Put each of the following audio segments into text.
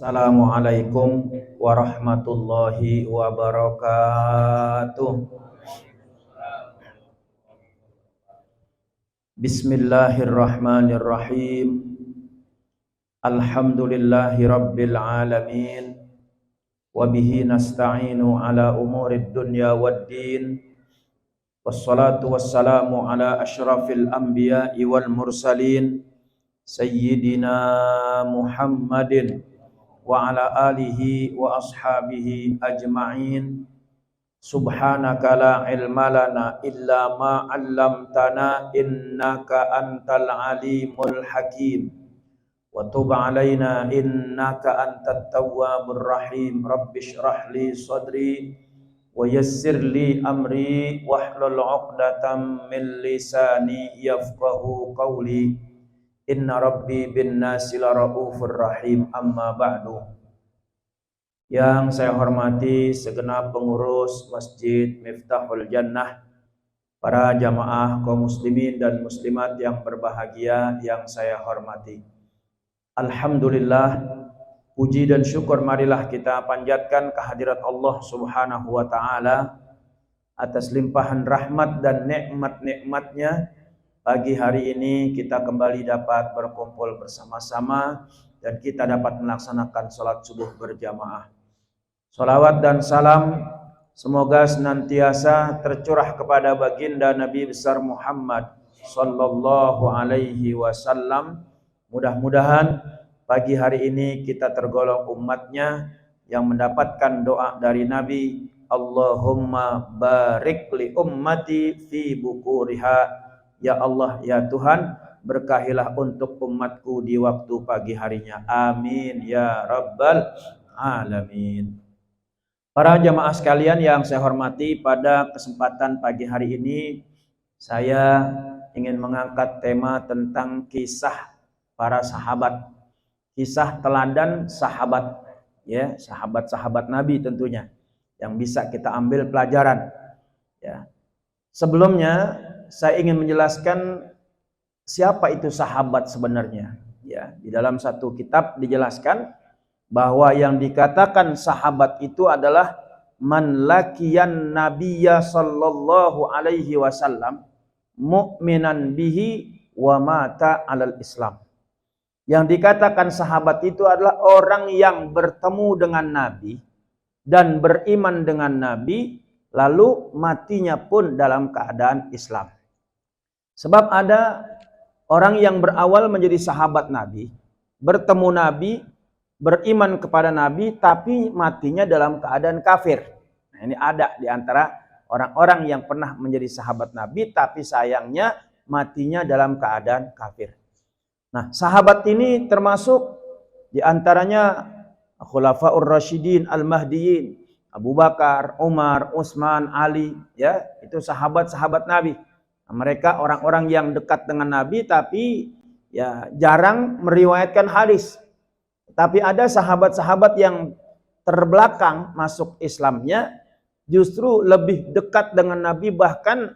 Assalamualaikum warahmatullahi wabarakatuh. Bismillahirrahmanirrahim. Alhamdulillahi rabbil alamin. Wabihi nasta'inu ala umurid dunya waddin. Wassalatu wassalamu ala ashrafil anbiya'i wal mursalin Sayyidina Muhammadin wa ala alihi wa ashabihi ajma'in. Subhanaka la ilma lana illa ma 'allamtana innaka antal alimul hakim. Wa tub 'alaina innaka antat tawwabur rahim. Rabbishrah li sadri wa yassir li amri wahlul 'uqdatam min lisani yafqahu qawli. Inna rabbi bin nasi laraufur rahim. Amma ba'du. Yang saya hormati segenap pengurus Masjid Miftahul Jannah, para jamaah kaum muslimin dan muslimat yang berbahagia yang saya hormati. Alhamdulillah, puji dan syukur marilah kita panjatkan kehadirat Allah Subhanahu wa taala atas limpahan rahmat dan nikmat-nikmatnya. Pagi hari ini kita kembali dapat berkumpul bersama-sama dan kita dapat melaksanakan sholat subuh berjamaah. Sholawat dan salam semoga senantiasa tercurah kepada baginda Nabi besar Muhammad sallallahu alaihi wasallam. Mudah-mudahan pagi hari ini kita tergolong umatnya yang mendapatkan doa dari Nabi, Allahumma barik li ummati fi bukuriha. Ya Allah, ya Tuhan, berkahilah untuk umatku di waktu pagi harinya. Amin ya rabbal alamin. Para jamaah sekalian yang saya hormati, pada kesempatan pagi hari ini saya ingin mengangkat tema tentang kisah para sahabat. Kisah teladan sahabat, ya, sahabat-sahabat Nabi tentunya yang bisa kita ambil pelajaran, ya. Sebelumnya saya ingin menjelaskan siapa itu sahabat sebenarnya. Ya, di dalam satu kitab dijelaskan bahwa yang dikatakan sahabat itu adalah man laqiyan nabiyya sallallahu alaihi wasallam mu'minan bihi wa mata alal Islam. Yang dikatakan sahabat itu adalah orang yang bertemu dengan Nabi dan beriman dengan Nabi lalu matinya pun dalam keadaan Islam. Sebab ada orang yang berawal menjadi sahabat Nabi, bertemu Nabi, beriman kepada Nabi, tapi matinya dalam keadaan kafir. Nah, ini ada di antara orang-orang yang pernah menjadi sahabat Nabi, tapi sayangnya matinya dalam keadaan kafir. Nah, sahabat ini termasuk di antaranya Khulafaur Rasyidin Al-Mahdiyin, Abu Bakar, Umar, Utsman, Ali, ya, itu sahabat-sahabat Nabi. Mereka orang-orang yang dekat dengan Nabi tapi ya jarang meriwayatkan hadis. Tapi ada sahabat-sahabat yang terbelakang masuk Islamnya justru lebih dekat dengan Nabi, bahkan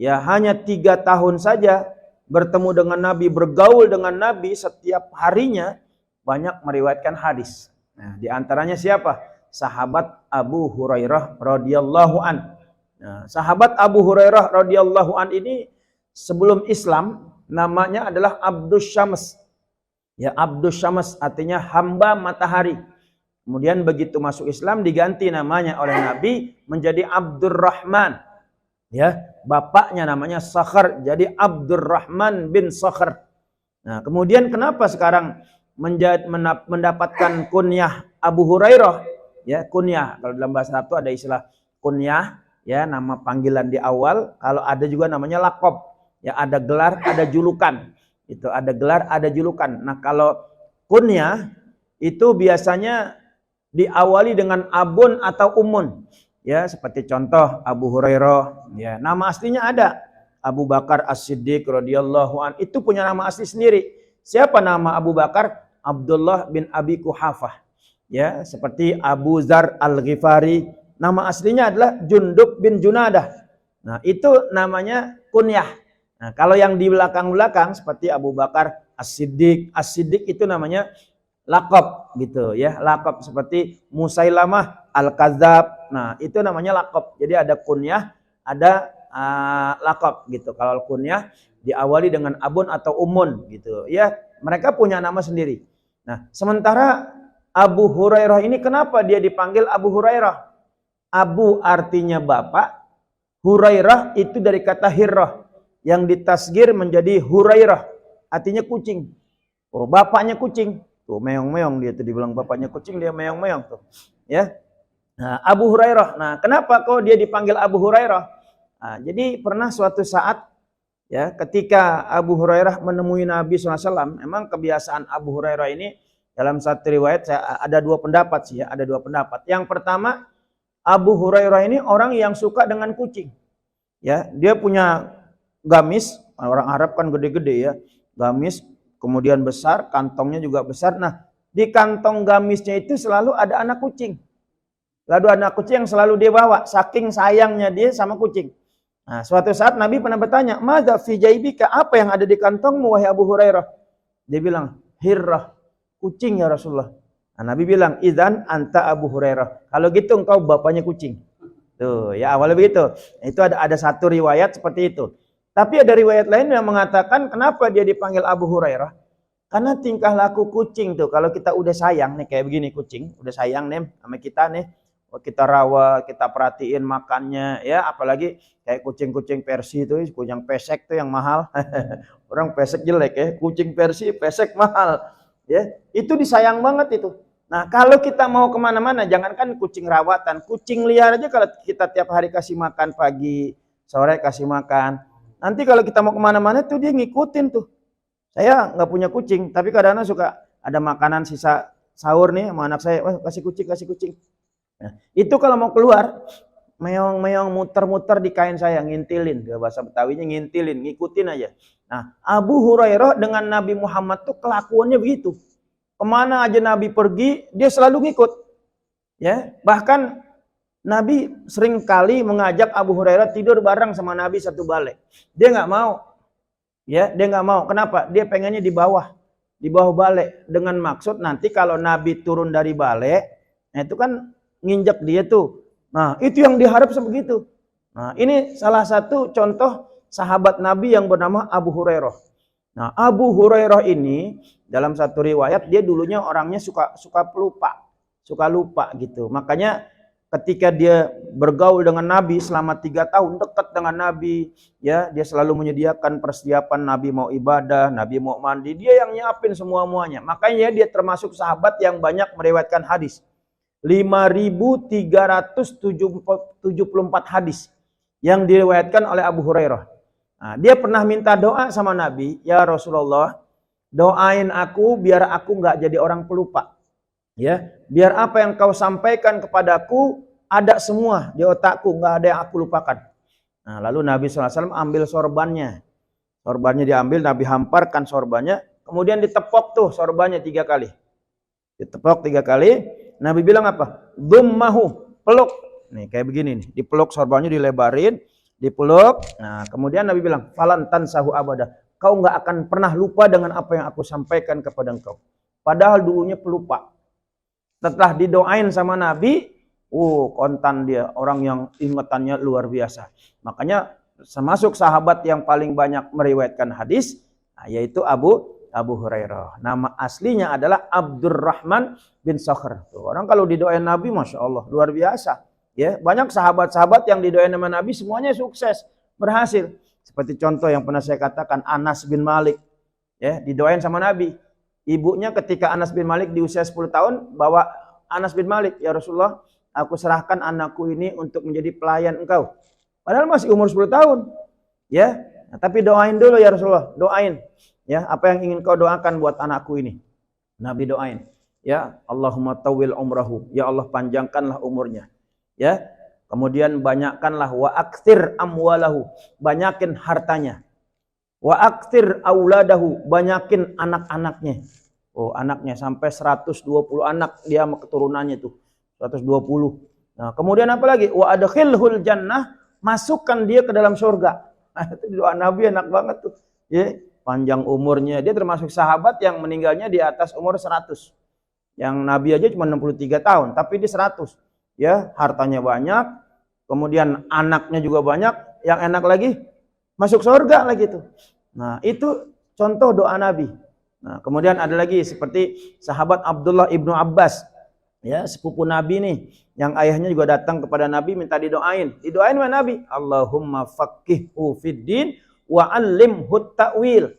ya hanya 3 tahun saja bertemu dengan Nabi, bergaul dengan Nabi setiap harinya, banyak meriwayatkan hadis. Nah, di antaranya siapa? Sahabat Abu Hurairah radhiyallahu an. Nah, sahabat Abu Hurairah radhiyallahu an ini sebelum Islam namanya adalah Abdus Syams. Ya, Abdus Syams artinya hamba matahari. Kemudian begitu masuk Islam diganti namanya oleh Nabi menjadi Abdurrahman. Ya, bapaknya namanya Sakhar, jadi Abdurrahman bin Sakhar. Nah, kemudian kenapa sekarang mendapatkan kunyah Abu Hurairah? Ya, kunyah. Kalau dalam bahasa Arab itu ada istilah kunyah, ya, nama panggilan di awal. Kalau ada juga namanya laqab, ya, ada gelar, ada julukan. Itu ada gelar, ada julukan. Nah, kalau kunyah itu biasanya diawali dengan abun atau umun. Ya, seperti contoh Abu Hurairah, ya, nama aslinya ada. Abu Bakar As-Siddiq radhiyallahu an, itu punya nama asli sendiri. Siapa nama Abu Bakar? Abdullah bin Abi Quhafah. Ya, seperti Abu Dzar Al-Ghifari, nama aslinya adalah Jundub bin Junadah. Nah, itu namanya kunyah. Nah, kalau yang di belakang-belakang seperti Abu Bakar As-Siddiq, As-Siddiq itu namanya Lakop gitu ya, lakop seperti Musailamah Al-Kadzab. Nah, itu namanya lakop. Jadi ada kunyah, ada lakop gitu. Kalau kunyah diawali dengan abun atau umun gitu. Ya, mereka punya nama sendiri. Nah, sementara Abu Hurairah ini kenapa dia dipanggil Abu Hurairah? Abu artinya bapak, Hurairah itu dari kata hirrah yang ditasgir menjadi Hurairah, artinya kucing. Oh, bapaknya kucing. Tuh meong-meong dia tuh dibilang bapaknya kucing, dia meong-meong tuh. Ya. Nah, Abu Hurairah. Nah, kenapa kok dia dipanggil Abu Hurairah? Nah, jadi pernah suatu saat ya, ketika Abu Hurairah menemui Nabi SAW, memang kebiasaan Abu Hurairah ini dalam satu riwayat ada dua pendapat sih ya, ada dua pendapat. Yang pertama, Abu Hurairah ini orang yang suka dengan kucing. Ya, dia punya gamis, orang Arab kan gede-gede ya. Gamis kemudian besar, kantongnya juga besar. Nah, di kantong gamisnya itu selalu ada anak kucing. Lalu anak kucing yang selalu dia bawa, saking sayangnya dia sama kucing. Nah, suatu saat Nabi pernah bertanya, "Madza fi jaibika?" Apa yang ada di kantongmu wahai Abu Hurairah? Dia bilang, "Hirrah." Kucing ya Rasulullah. Nah, Nabi bilang, "Idzan anta Abu Hurairah." Kalau gitu engkau bapaknya kucing. Tuh, ya awalnya begitu. Itu ada satu riwayat seperti itu. Tapi ada riwayat lain yang mengatakan kenapa dia dipanggil Abu Hurairah? Karena tingkah laku kucing tuh, kalau kita udah sayang nih kayak begini kucing, udah sayang nih sama kita nih, kita rawat, kita perhatiin makannya, ya apalagi kayak kucing-kucing Persia itu, kucing pesek tuh yang mahal. Orang pesek jelek ya, kucing Persia pesek mahal. Ya, itu disayang banget itu. Nah, kalau kita mau kemana-mana, jangankan kucing rawatan, kucing liar aja kalau kita tiap hari kasih makan pagi, sore kasih makan. Nanti kalau kita mau kemana-mana tuh dia ngikutin tuh. Saya nggak punya kucing, tapi kadang-kadang suka ada makanan sisa sahur nih sama anak saya, kasih kucing, kasih kucing. Nah, itu kalau mau keluar, meong-meong muter-muter di kain saya, ngintilin, bahasa Betawinya ngintilin, ngikutin aja. Nah, Abu Hurairah dengan Nabi Muhammad tuh kelakuannya begitu. Kemana aja Nabi pergi, dia selalu ngikut. Ya, bahkan Nabi sering kali mengajak Abu Hurairah tidur bareng sama Nabi satu balai. Dia nggak mau. Ya, dia nggak mau. Kenapa? Dia pengennya di bawah balai dengan maksud nanti kalau Nabi turun dari balai, nah itu kan nginjek dia tuh. Nah, itu yang diharap sebegitu. Nah, ini salah satu contoh sahabat Nabi yang bernama Abu Hurairah. Nah, Abu Hurairah ini dalam satu riwayat dia dulunya orangnya suka lupa gitu. Makanya ketika dia bergaul dengan Nabi selama 3 tahun dekat dengan Nabi, ya dia selalu menyediakan persiapan Nabi mau ibadah, Nabi mau mandi, dia yang nyiapin semua-muanya. Makanya dia termasuk sahabat yang banyak meriwayatkan hadis. 5.374 hadis yang diriwayatkan oleh Abu Hurairah. Nah, dia pernah minta doa sama Nabi, "Ya Rasulullah, doain aku biar aku nggak jadi orang pelupa. Ya, biar apa yang kau sampaikan kepadaku ada semua di otakku, nggak ada yang aku lupakan." Nah, lalu Nabi SAW ambil sorbannya. Sorbannya diambil, Nabi hamparkan sorbannya, kemudian ditepok tuh sorbannya 3 kali. Ditepok 3 kali, Nabi bilang apa? Dummahu, peluk. Nih kayak begini nih, dipeluk sorbannya dilebarin, dipeluk. Nah, kemudian Nabi bilang, "Falan tansahu abada." Kau nggak akan pernah lupa dengan apa yang aku sampaikan kepada engkau. Padahal dulunya pelupa. Setelah didoain sama Nabi, kontan dia, orang yang ingatannya luar biasa. Makanya termasuk sahabat yang paling banyak meriwayatkan hadis, yaitu Abu Hurairah. Nama aslinya adalah Abdurrahman bin Sakhr. Orang kalau didoain Nabi, Masya Allah, luar biasa. Ya, banyak sahabat-sahabat yang didoain sama Nabi semuanya sukses, berhasil. Seperti contoh yang pernah saya katakan, Anas bin Malik. Ya, didoain sama Nabi. Ibunya ketika Anas bin Malik di usia 10 tahun, bawa Anas bin Malik, "Ya Rasulullah, aku serahkan anakku ini untuk menjadi pelayan engkau." Padahal masih umur 10 tahun. Ya, nah, tapi doain dulu ya Rasulullah, doain. Ya, apa yang ingin kau doakan buat anakku ini? Nabi doain. Ya, Allahumma tawil umrahu. Ya Allah, panjangkanlah umurnya. Ya, kemudian banyakkanlah wa aktsir amwalahu. Banyakin hartanya. Wa aktsir auladahu. Banyakin anak-anaknya. Oh, anaknya sampai 120 anak dia sama keturunannya tuh. 120. Nah, kemudian apa lagi? Wa adkhilhul jannah. Masukkan dia ke dalam surga. Itu doa Nabi enak banget tuh. Ya, panjang umurnya. Dia termasuk sahabat yang meninggalnya di atas umur 100. Yang Nabi aja cuma 63 tahun, tapi dia 100. Ya, hartanya banyak, kemudian anaknya juga banyak, yang enak lagi masuk surga lagi tuh. Nah, itu contoh doa Nabi. Nah, kemudian ada lagi seperti sahabat Abdullah ibnu Abbas, ya sepupu Nabi nih, yang ayahnya juga datang kepada Nabi minta didoain. Didoain sama Nabi, Allahumma faqihhu fid din wa 'allimhu ta'wil.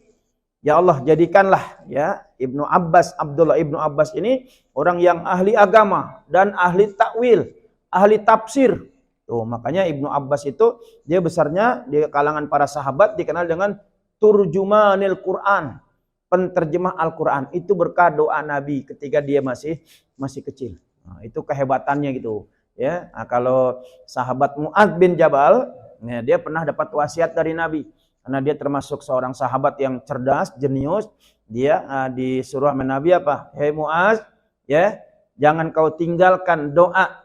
Ya Allah, jadikanlah ya Ibnu Abbas, Abdullah Ibnu Abbas ini orang yang ahli agama dan ahli takwil, ahli tafsir. Tuh, makanya Ibnu Abbas itu dia besarnya di kalangan para sahabat dikenal dengan turjumanil Quran, penterjemah Al-Quran. Itu berkah doa Nabi ketika dia masih kecil. Nah, itu kehebatannya gitu. Ya, nah, kalau sahabat Mu'adz bin Jabal, ya, dia pernah dapat wasiat dari Nabi. Karena dia termasuk seorang sahabat yang cerdas, jenius. Dia disuruh sama Nabi apa? Hei Mu'adz, ya, jangan kau tinggalkan doa.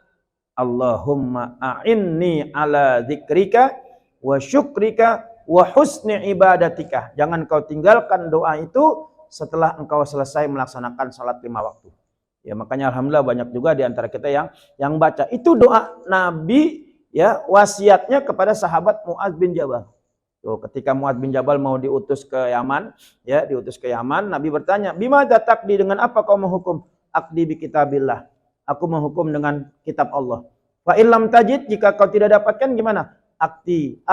Allahumma a'inni ala dzikrika wa syukrika wa husni ibadatika. Jangan kau tinggalkan doa itu setelah engkau selesai melaksanakan salat 5 waktu. Ya, makanya alhamdulillah banyak juga di antara kita yang baca. Itu doa Nabi, ya, wasiatnya kepada sahabat Mu'adz bin Jabal. Tuh, ketika Mu'adz bin Jabal mau diutus ke Yaman, ya, diutus ke Yaman, Nabi bertanya, "Bima taqdi, dengan apa kau menghukum?" "Aqdi bi kitabillah." Aku menghukum dengan kitab Allah. "Fa illam tajid," jika kau tidak dapatkan gimana? "Aqdi,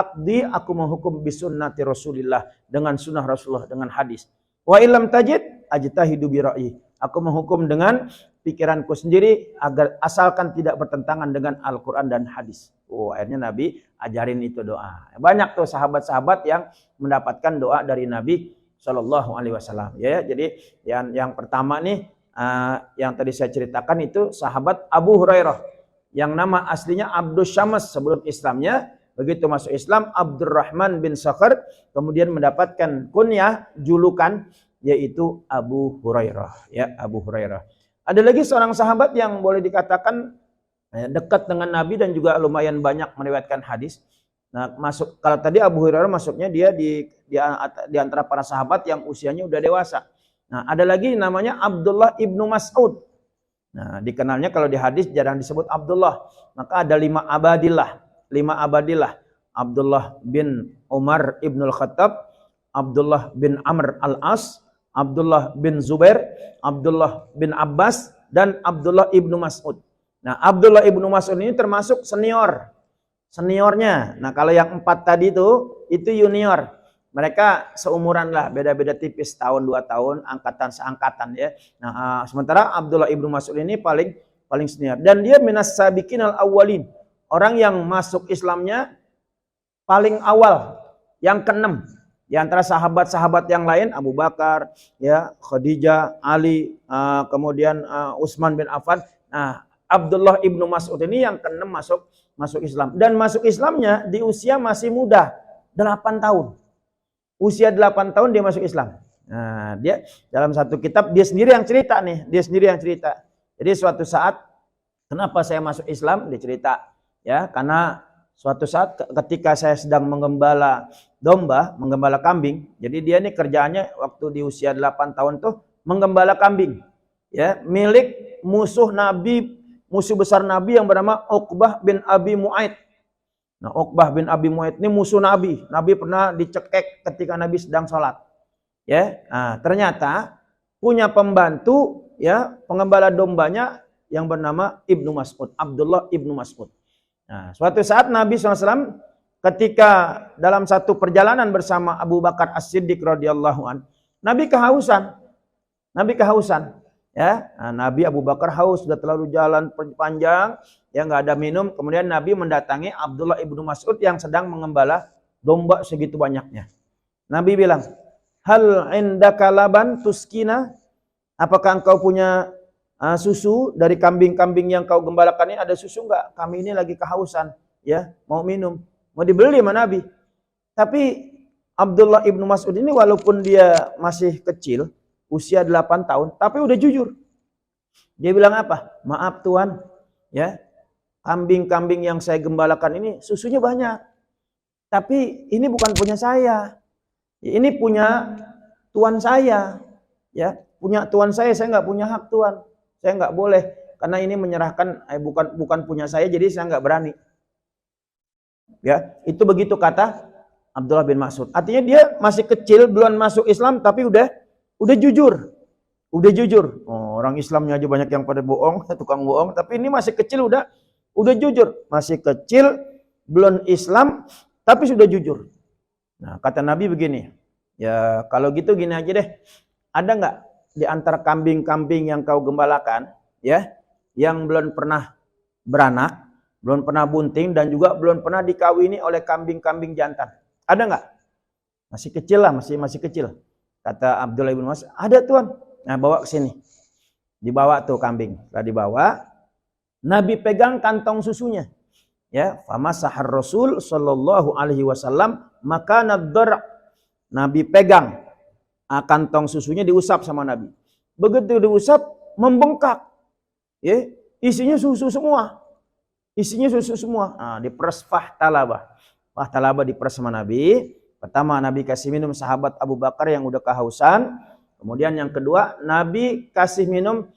aku menghukum bi sunnati Rasulillah," dengan sunnah Rasulullah, dengan hadis. "Wa illam tajid, ajtahidu bi ra'yi." Aku menghukum dengan pikiranku sendiri agar asalkan tidak bertentangan dengan Al-Quran dan hadis. Oh, akhirnya Nabi ajarin itu doa. Banyak tuh sahabat-sahabat yang mendapatkan doa dari Nabi Shallallahu Alaihi Wasallam. Ya, jadi yang pertama nih, yang tadi saya ceritakan itu sahabat Abu Hurairah, yang nama aslinya Abdus Syams sebelum Islamnya. Begitu masuk Islam, Abdurrahman bin Sakhar, kemudian mendapatkan kunyah, julukan, yaitu Abu Hurairah. Ya, Abu Hurairah. Ada lagi seorang sahabat yang boleh dikatakan dekat dengan Nabi dan juga lumayan banyak meriwayatkan hadis. Nah, masuk, kalau tadi Abu Hurairah masuknya dia di antara para sahabat yang usianya udah dewasa. Nah, ada lagi namanya Abdullah ibnu Mas'ud. Nah, dikenalnya kalau di hadis jarang disebut Abdullah. Maka ada 5 abadillah. 5 abadillah. Abdullah bin Umar ibnul Khattab, Abdullah bin Amr al-As, Abdullah bin Zubair, Abdullah bin Abbas, dan Abdullah ibnu Mas'ud. Nah, Abdullah ibnu Mas'ud ini termasuk seniornya. Nah, kalau yang 4 tadi itu junior. Mereka seumuran lah, beda-beda tipis, tahun 2 tahun, angkatan seangkatan ya. Nah, sementara Abdullah ibnu Mas'ud ini paling senior. Dan dia minas sabiqinal awwalin. Orang yang masuk Islamnya paling awal, yang ke-6. Di antara sahabat-sahabat yang lain, Abu Bakar, ya, Khadijah, Ali, kemudian Utsman bin Affan. Nah, Abdullah ibnu Mas'ud ini yang ke-6 masuk Islam. Dan masuk Islamnya di usia masih muda, 8 tahun. Usia 8 tahun dia masuk Islam. Nah, dia dalam satu kitab dia sendiri yang cerita nih, Jadi suatu saat, kenapa saya masuk Islam? Dia cerita, ya, karena suatu saat ketika saya sedang menggembala domba, menggembala kambing. Jadi dia ini kerjaannya waktu di usia 8 tahun tuh menggembala kambing. Ya, milik musuh Nabi, musuh besar Nabi yang bernama Uqbah bin Abi Mu'aid. Nah, Uqbah bin Abi Mu'aid ini musuh Nabi. Nabi pernah dicekek ketika Nabi sedang sholat. Ya, nah, ternyata punya pembantu, ya, pengembala dombanya yang bernama Ibnu Mas'ud, Abdullah ibnu Mas'ud. Nah, suatu saat Nabi SAW ketika dalam satu perjalanan bersama Abu Bakar As-Siddiq radhiyallahu an, Nabi kehausan. Ya, nah, Nabi Abu Bakar haus, sudah terlalu jalan panjang, ya nggak ada minum. Kemudian Nabi mendatangi Abdullah ibnu Mas'ud yang sedang mengembala domba segitu banyaknya. Nabi bilang, "Hal indaka laban tuskina?" Apakah engkau punya susu dari kambing-kambing yang kau gembalakan ini? Ada susu enggak? Kami ini lagi kehausan, ya, mau minum. Mau dibeli sama Nabi. Tapi Abdullah ibnu Mas'ud ini walaupun dia masih kecil, usia 8 tahun, tapi udah jujur. Dia bilang apa? "Maaf Tuhan, ya, kambing-kambing yang saya gembalakan ini susunya banyak. Tapi ini bukan punya saya. Ini punya tuan saya, ya, punya tuan saya nggak punya hak Tuhan. Saya nggak boleh karena ini menyerahkan bukan punya saya, jadi saya nggak berani. Ya, itu begitu kata Abdullah bin Mas'ud. Artinya dia masih kecil, belum masuk Islam, tapi udah jujur. Udah jujur. Oh, orang Islamnya aja banyak yang pada bohong, tukang bohong, tapi ini masih kecil udah jujur. Masih kecil, belum Islam, tapi sudah jujur. Nah, kata Nabi begini, ya kalau gitu gini aja deh. Ada nggak di antara kambing-kambing yang kau gembalakan, ya, yang belum pernah beranak, belum pernah bunting, dan juga belum pernah dikawini oleh kambing-kambing jantan? Ada nggak? Masih kecil lah, masih kecil. Kata Abdullah bin Mas'ud, ada tuan. Nah, bawa ke sini. Dibawa tuh kambing. Setelah dibawa, Nabi pegang kantong susunya. Ya, famasahar Rasul sallallahu alaihi wasallam makana dzar'. Nabi pegang kantong susunya, diusap sama Nabi. Begitu diusap, membengkak. Ya, isinya susu semua. Isinya susu semua. Nah, diperes fahtalabah. Fahtalabah diperes sama Nabi. Pertama Nabi kasih minum sahabat Abu Bakar yang udah kehausan. Kemudian yang kedua Nabi kasih minum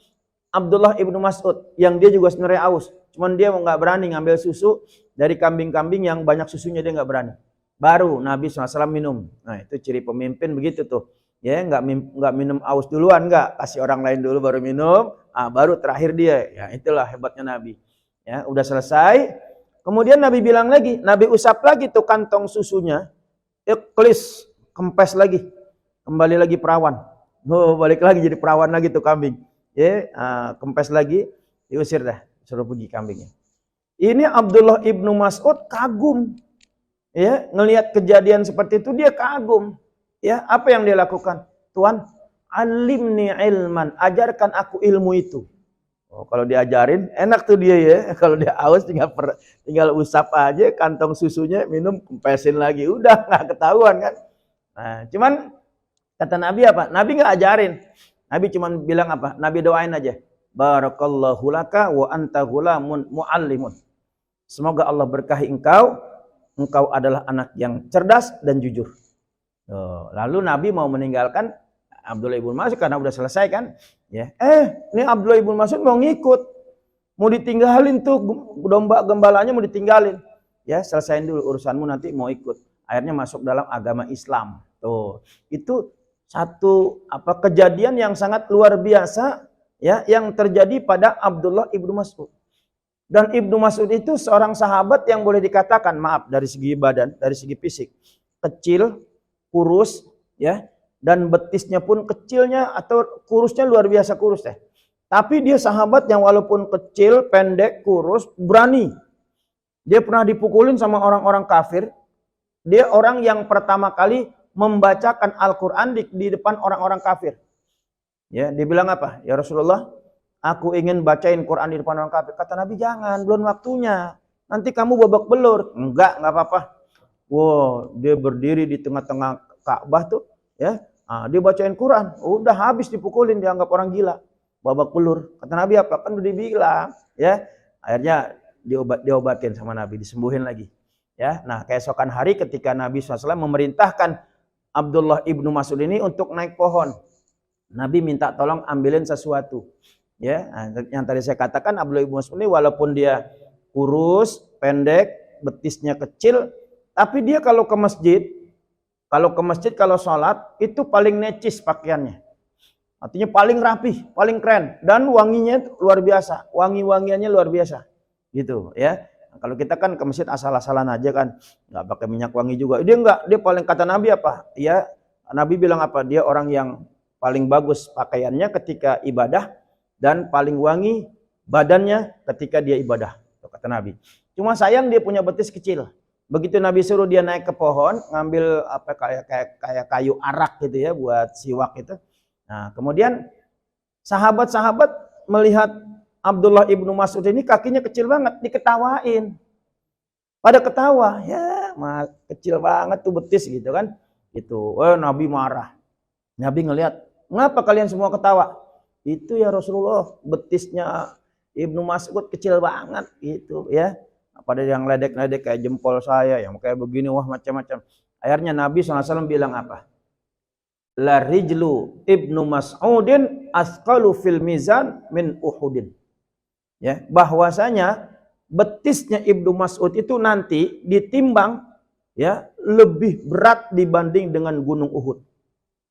Abdullah ibnu Mas'ud yang dia juga sebenarnya haus. Cuman dia nggak berani ngambil susu dari kambing-kambing yang banyak susunya, dia nggak berani. Baru Nabi SAW minum. Nah, itu ciri pemimpin begitu tuh. Ya, nggak minum haus duluan, nggak, kasih orang lain dulu baru minum, baru terakhir dia. Ya, itulah hebatnya Nabi. Ya, udah selesai. Kemudian Nabi bilang lagi, Nabi usap lagi tuh kantong susunya. Iklis, kempes lagi. Kembali lagi perawan. Oh, balik lagi jadi perawan lagi tuh kambing. Ya, kempes lagi, diusir dah, suruh pergi kambingnya. Ini Abdullah ibnu Mas'ud kagum. Ya, ngelihat kejadian seperti itu dia kagum. Ya, apa yang dia lakukan? Tuan, alimni ilman, ajarkan aku ilmu itu. Oh, kalau diajarin enak tuh dia ya. Kalau dia haus tinggal usap aja kantong susunya, minum, kempesin lagi, udah nggak ketahuan kan. Nah, cuman kata Nabi apa? Nabi nggak ajarin. Nabi cuman bilang apa? Nabi doain aja. Barakallahu laka wa anta ghulamun muallimun. Semoga Allah berkahi engkau. Engkau adalah anak yang cerdas dan jujur. Lalu Nabi mau meninggalkan Abdullah ibn Mas'ud karena udah selesai kan? Ya. Ini Abdullah ibn Mas'ud mau ngikut. Mau ditinggalin tuh domba gembalanya, mau ditinggalin. Ya, selesain dulu urusanmu, nanti mau ikut. Akhirnya masuk dalam agama Islam. Tuh. Itu satu kejadian yang sangat luar biasa ya yang terjadi pada Abdullah ibnu Mas'ud. Dan Ibnu Mas'ud itu seorang sahabat yang boleh dikatakan, maaf, dari segi badan, dari segi fisik, kecil, kurus, ya, dan betisnya pun kecilnya atau kurusnya luar biasa kurus deh. Tapi dia sahabat yang walaupun kecil, pendek, kurus, berani. Dia pernah dipukulin sama orang-orang kafir. Dia orang yang pertama kali membacakan Al-Quran di depan orang-orang kafir. Ya, dia bilang apa? Ya Rasulullah, aku ingin bacain Quran di depan orang kafir. Kata Nabi, jangan, belum waktunya. Nanti kamu babak belur. Enggak apa-apa. Wow, dia berdiri di tengah-tengah Ka'bah tuh, ya. Dia bacain Quran. Udah habis dipukulin, dianggap orang gila. Babak belur. Kata Nabi apa? Kan udah dibilang, ya. Akhirnya diobatin sama Nabi, disembuhin lagi. Ya. Nah, keesokan hari ketika Nabi SAW memerintahkan Abdullah ibnu Mas'ud ini untuk naik pohon. Nabi minta tolong ambilin sesuatu. Ya, yang tadi saya katakan Abdullah ibnu Mas'ud ini walaupun dia kurus, pendek, betisnya kecil, tapi dia kalau ke masjid, kalau sholat itu paling necis pakaiannya. Artinya paling rapi, paling keren, dan wanginya luar biasa, wangi-wangiannya luar biasa, gitu ya. Nah, kalau kita kan ke masjid asal-asalan aja kan, nggak pakai minyak wangi juga. Dia enggak, dia paling, kata Nabi apa? Ya, Nabi bilang apa? Dia orang yang paling bagus pakaiannya ketika ibadah. Dan paling wangi badannya ketika dia ibadah, kata Nabi. Cuma sayang dia punya betis kecil. Begitu Nabi suruh dia naik ke pohon, ngambil kayak kayu arak gitu ya buat siwak itu. Nah, kemudian sahabat-sahabat melihat Abdullah ibnu Mas'ud ini kakinya kecil banget, diketawain. Pada ketawa, ya kecil banget tuh betis gitu kan. Gitu. Nabi marah. Nabi ngelihat, "Ngapa kalian semua ketawa?" Itu ya Rasulullah, betisnya Ibnu Mas'ud kecil banget gitu ya. Pada yang ledek-ledek kayak jempol saya, yang kayak begini, wah macam-macam. Akhirnya Nabi SAW bilang apa? La rijlu Ibnu Mas'udin asqalu fil mizan min Uhudin. Ya, bahwasanya betisnya Ibnu Mas'ud itu nanti ditimbang ya lebih berat dibanding dengan gunung Uhud.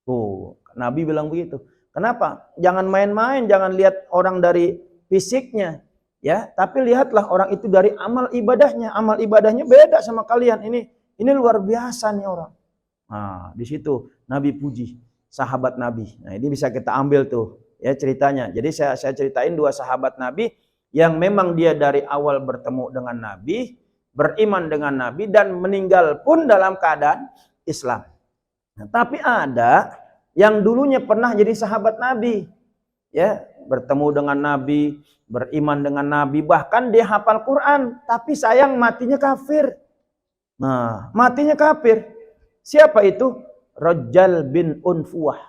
Tuh, Nabi bilang begitu. Kenapa? Jangan main-main, jangan lihat orang dari fisiknya, ya, tapi lihatlah orang itu dari amal ibadahnya. Amal ibadahnya beda sama kalian. Ini luar biasa nih orang. Nah, di situ Nabi puji sahabat Nabi. Nah, ini bisa kita ambil tuh ya ceritanya. Jadi saya ceritain dua sahabat Nabi yang memang dia dari awal bertemu dengan Nabi, beriman dengan Nabi dan meninggal pun dalam keadaan Islam. Nah, tapi ada yang dulunya pernah jadi sahabat Nabi, ya, bertemu dengan Nabi, beriman dengan Nabi, bahkan dia hafal Quran, tapi sayang matinya kafir. Nah, matinya kafir. Siapa itu? Rajal bin Unfuwah.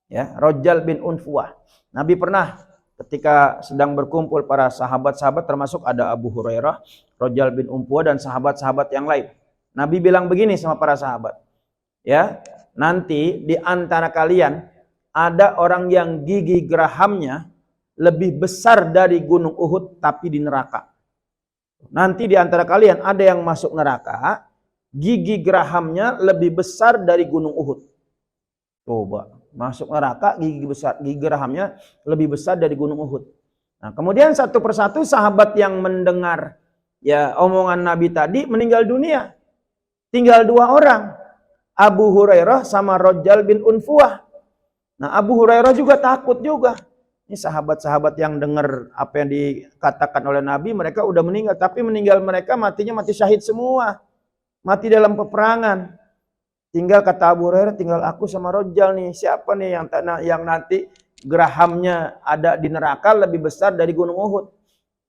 Ya, Rajal bin Unfuwah. Nabi pernah ketika sedang berkumpul para sahabat-sahabat, termasuk ada Abu Hurairah, Rajal bin Unfuwah dan sahabat-sahabat yang lain. Nabi bilang begini sama para sahabat. Ya, nanti di antara kalian ada orang yang gigi gerahamnya lebih besar dari gunung Uhud tapi di neraka. Nanti di antara kalian ada yang masuk neraka, gigi gerahamnya lebih besar dari gunung Uhud. Coba, masuk neraka gigi gerahamnya lebih besar dari gunung Uhud. Nah, kemudian satu persatu sahabat yang mendengar ya omongan Nabi tadi meninggal dunia. Tinggal dua orang. Abu Hurairah sama Rajal bin Unfuwah. Nah, Abu Hurairah juga takut juga. Ini sahabat-sahabat yang dengar apa yang dikatakan oleh Nabi, mereka udah meninggal, tapi meninggal mereka matinya mati syahid semua. Mati dalam peperangan. Tinggal kata Abu Hurairah, tinggal aku sama Rajal nih. Siapa nih yang nanti gerahamnya ada di neraka lebih besar dari gunung Uhud?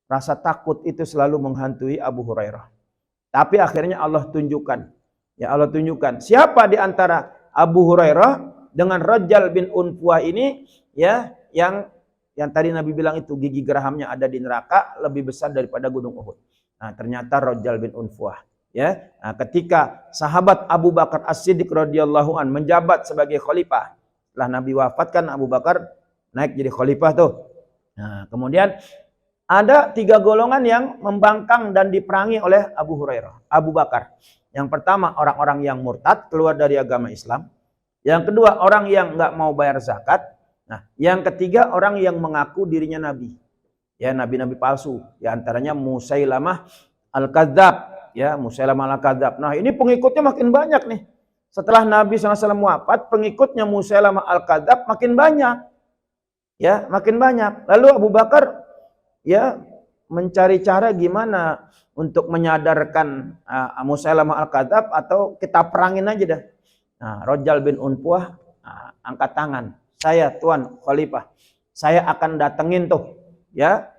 Rasa takut itu selalu menghantui Abu Hurairah. Tapi akhirnya Allah tunjukkan. Ya Allah tunjukkan siapa di antara Abu Hurairah dengan Rajal bin Unfuwah ini ya yang tadi Nabi bilang itu gigi gerahamnya ada di neraka lebih besar daripada gunung Uhud. Nah, ternyata Rajal bin Unfuwah ya. Nah, ketika sahabat Abu Bakar As-Siddiq radhiyallahu an menjabat sebagai khalifah, setelah Nabi wafatkan Abu Bakar naik jadi khalifah tuh. Nah, kemudian ada tiga golongan yang membangkang dan diperangi oleh Abu Hurairah, Abu Bakar. Yang pertama orang-orang yang murtad keluar dari agama Islam. Yang kedua orang yang nggak mau bayar zakat. Nah, yang ketiga orang yang mengaku dirinya nabi. Ya, nabi-nabi palsu. Ya, antaranya Musailamah Al-Kadzab. Ya, Musailamah Al-Kadzab. Nah, ini pengikutnya makin banyak nih. Setelah Nabi SAW wafat, pengikutnya Musailamah Al-Kadzab makin banyak. Ya, makin banyak. Lalu Abu Bakar ya mencari cara gimana untuk menyadarkan Musailamah Al-Kadzab atau kita perangin aja dah. Nah, Rajal bin Unfuwah angkat tangan. Saya Tuan Khalifah. Saya akan datengin tuh ya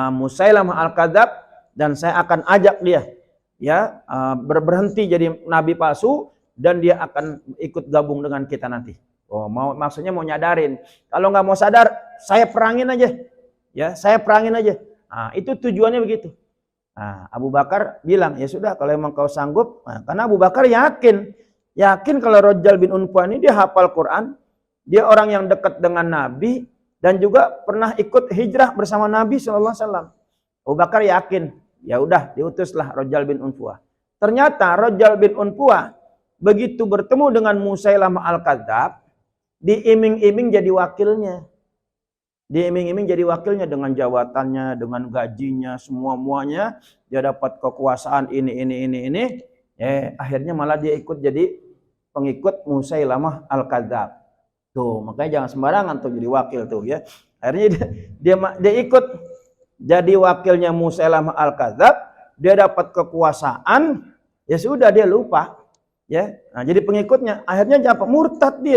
Musailamah Al-Kadzab dan saya akan ajak dia ya berhenti jadi nabi palsu dan dia akan ikut gabung dengan kita nanti. Oh, maksudnya mau nyadarin. Kalau nggak mau sadar, saya perangin aja. Ya, saya perangin aja. Nah, itu tujuannya begitu. Nah, Abu Bakar bilang, ya sudah kalau emang kau sanggup. Nah, karena Abu Bakar yakin kalau Rajal bin Unfuwah ini dia hafal Quran, dia orang yang dekat dengan Nabi dan juga pernah ikut hijrah bersama Nabi SAW. Abu Bakar yakin, ya udah diutuslah Rajal bin Unfuwah. Ternyata Rajal bin Unfuwah begitu bertemu dengan Musailamah Al-Kadzab, diiming-iming jadi wakilnya. Diiming-iming jadi wakilnya dengan jabatannya, dengan gajinya, semuanya dia dapat kekuasaan ini. Akhirnya malah dia ikut jadi pengikut Musailamah Al-Kadzab. Tuh, makanya jangan sembarangan tuh jadi wakil tuh ya. Akhirnya dia ikut jadi wakilnya Musailamah Al-Kadzab, dia dapat kekuasaan, ya sudah dia lupa ya. Nah, jadi pengikutnya akhirnya apa? Murtad dia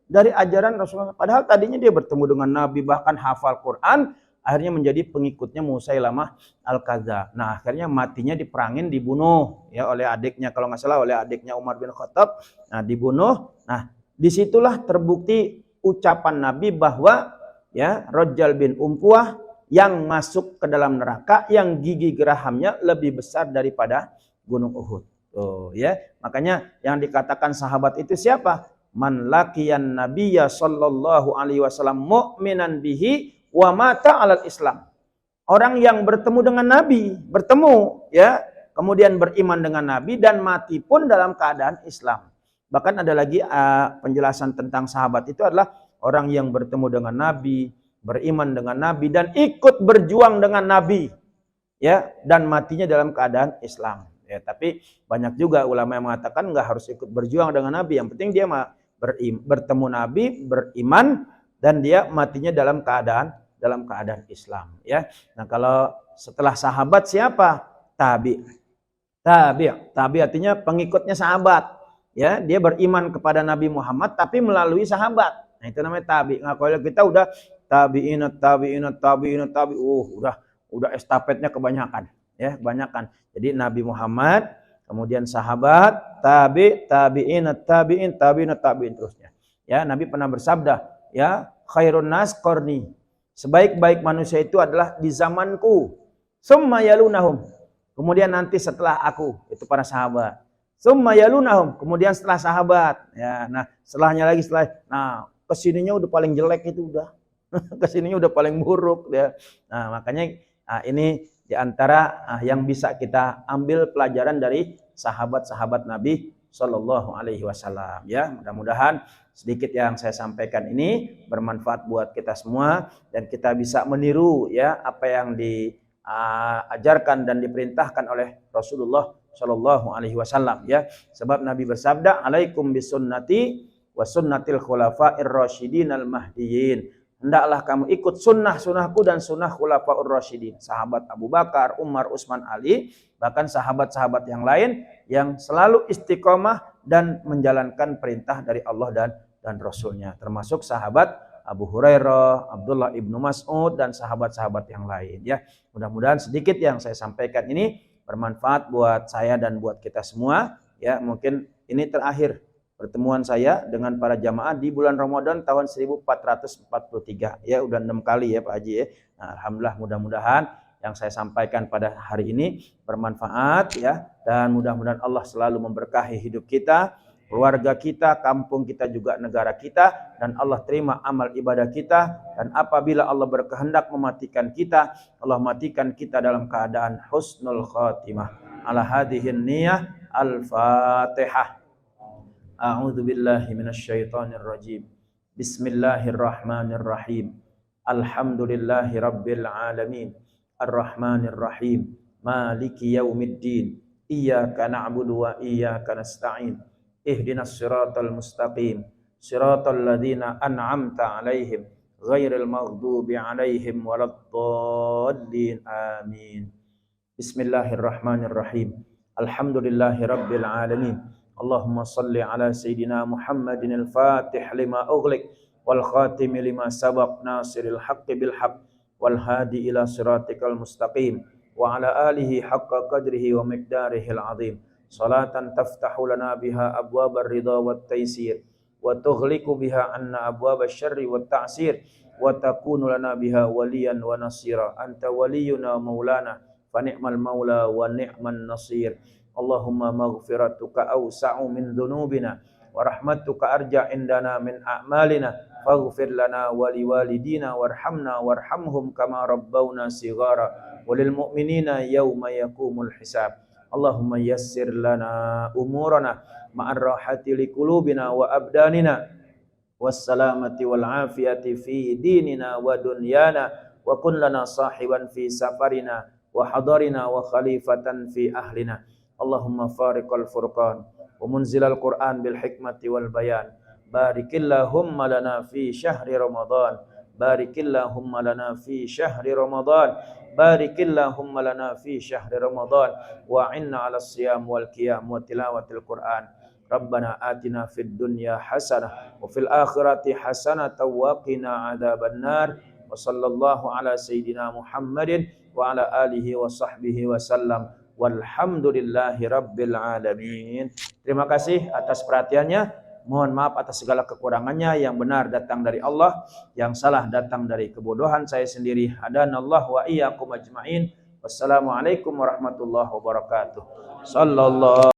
dari ajaran Rasulullah. Padahal tadinya dia bertemu dengan Nabi, bahkan hafal Quran, akhirnya menjadi pengikutnya Musailamah Al-Kadzab. Nah, akhirnya matinya diperangin, dibunuh ya oleh adiknya, kalau nggak salah oleh adiknya Umar bin Khattab. Nah, dibunuh. Nah, disitulah terbukti ucapan Nabi bahwa ya Rajal bin Unfuwah yang masuk ke dalam neraka yang gigi gerahamnya lebih besar daripada gunung Uhud. Oh ya, makanya yang dikatakan sahabat itu siapa? man laqiyan nabiyya sallallahu alaihi wasallam mu'minan bihi wa mata 'alal Islam. Orang yang bertemu dengan Nabi, bertemu ya, kemudian beriman dengan Nabi dan mati pun dalam keadaan Islam. Bahkan ada lagi penjelasan tentang sahabat itu adalah orang yang bertemu dengan Nabi, beriman dengan Nabi dan ikut berjuang dengan Nabi ya, dan matinya dalam keadaan Islam. Ya, tapi banyak juga ulama yang mengatakan nggak harus ikut berjuang dengan Nabi, yang penting dia bertemu Nabi, beriman dan dia matinya dalam keadaan Islam ya. Nah, kalau setelah sahabat siapa? Tabi artinya pengikutnya sahabat ya, dia beriman kepada Nabi Muhammad tapi melalui sahabat. Nah, itu namanya tabi. Nah, kalau kita udah tabi, udah estafetnya kebanyakan ya, kebanyakan. Jadi Nabi Muhammad, kemudian sahabat, tabi'in terusnya. Ya, Nabi pernah bersabda, ya, khairun nas qarni. Sebaik-baik manusia itu adalah di zamanku. Summa yalunahum. Kemudian nanti setelah aku, itu para sahabat. Summa yalunahum. Kemudian setelah sahabat. Ya, nah, nah, kesininya udah paling jelek itu udah. Kesininya udah paling buruk ya. Nah, makanya ini di antara yang bisa kita ambil pelajaran dari sahabat-sahabat Nabi Shallallahu Alaihi Wasallam ya. Mudah-mudahan sedikit yang saya sampaikan ini bermanfaat buat kita semua dan kita bisa meniru ya apa yang diajarkan dan diperintahkan oleh Rasulullah Shallallahu Alaihi Wasallam ya. Sebab Nabi bersabda, "Alaikum bisunnati wa sunnatil khulafa'ir rasyidin al mahdiyyin." Hendaklah kamu ikut sunnahku dan sunnah khulafaur rasyidin. Sahabat Abu Bakar, Umar, Utsman, Ali, bahkan sahabat-sahabat yang lain yang selalu istiqomah dan menjalankan perintah dari Allah dan Rasulnya. Termasuk sahabat Abu Hurairah, Abdullah ibnu Mas'ud, dan sahabat-sahabat yang lain. Ya, mudah-mudahan sedikit yang saya sampaikan ini bermanfaat buat saya dan buat kita semua. Ya, mungkin ini terakhir pertemuan saya dengan para jamaah di bulan Ramadan tahun 1443. Ya, udah 6 kali ya Pak Haji ya. Nah, alhamdulillah, mudah-mudahan yang saya sampaikan pada hari ini bermanfaat ya, dan mudah-mudahan Allah selalu memberkahi hidup kita, keluarga kita, kampung kita, juga negara kita, dan Allah terima amal ibadah kita. Dan apabila Allah berkehendak mematikan kita, Allah matikan kita dalam keadaan husnul khatimah. Ala hadhihin niyah. Al-Fatihah. A'udzu billahi minasyaitonir rajim. Bismillahirrahmanirrahim. Alhamdulillahi rabbil alamin. Arrahmanir rahim. Maliki yaumiddin. Iyyaka na'budu wa iyyaka nasta'in. Ihdinas siratal mustaqim. Siratal ladzina an'amta 'alaihim ghairil maghdubi 'alaihim waladdallin. Amin. Bismillahirrahmanirrahim. Alhamdulillahi rabbil alamin. Allahumma salli ala Sayyidina Muhammadin al-Fatih lima ughliq wal khatimi lima sabaq nasiril haqqi bil haqq wal hadi ila siratikal mustaqim wa ala alihi haqqa qadrihi wa miqdarihil azim. Salatan taftahu lana biha abwabar ridha wat taysir wa tughliqu biha anna abwabasy syarri wat ta'sir wa takunu lana biha waliyan wa nasira. Anta waliyuna maulana fa ni'mal maula wa ni'man nasir. Allahumma maghfiratuka awsa'u min dhunubina wa rahmatuka arja indana min a'malina faghfir lana wa liwalidina warhamna warhamhum kama rabbawna sighara walil mu'minina yawma yaqumul hisab. Allahumma yassir lana umurana ma'ar rahati liqulubina wa abdanina wassalamati wal afiyati fi dinina wa dunyana wa kun lana sahiban fi safarina wa hadarina wa khalifatan fi ahlina. Allahumma fariqal furqan wa munzilal Qur'an bil hikmati wal bayan. Barikillahumma lana fi syahri Ramadan. Barikillahumma lana fi syahri Ramadan. Barikillahumma lana fi syahri Ramadan. Wa inna 'alas siyam wal qiyam wa tilawatil Qur'an. Rabbana atina fid dunya hasanah wa fil akhirati hasanah wa qina adzabannar. Wa sallallahu ala sayyidina Muhammadin wa ala alihi wa sahbihi wa sallam. Walhamdulillahi rabbil alamin. Terima kasih atas perhatiannya. Mohon maaf atas segala kekurangannya. Yang benar datang dari Allah, yang salah datang dari kebodohan saya sendiri. Hadanallahu wa iyyakum ajma'in. Wassalamualaikum warahmatullahi wabarakatuh. Sallallahu